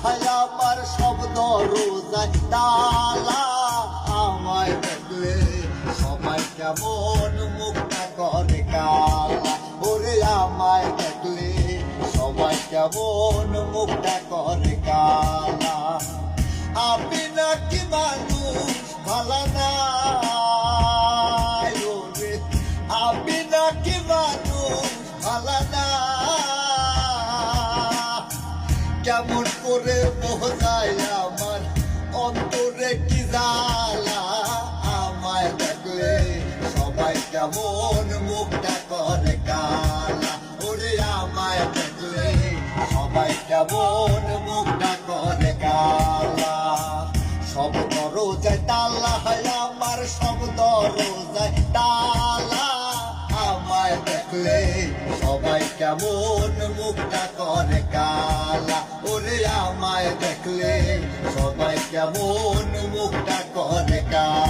আমার সব দরজায় তালা। আমায় দেখলে সবাই কেমন মুখটা করে কালা। ওরে আমায় দেখলে সবাই কেমন মুখটা করে কালা। আমি নাকি মানুষ ভালো না, ওরে আমি নাকি মানুষ ভালো না। কেমন করে বোঝায় আমার অন্তরে কি জ্বালা। আমায় দেখলে সবাই কেমন মুখটা করে কালা। ওরে আমায় দেখলে সবাই কেমন মুখটা করে কালা। সব দরজায় তালা, আমার সব দরজায় তালা। আমায় দেখলে সবাই কেমন মুখটা করে কালা। ওরে আমায় দেখলে সবাই কেমন মুখটা করে কালা।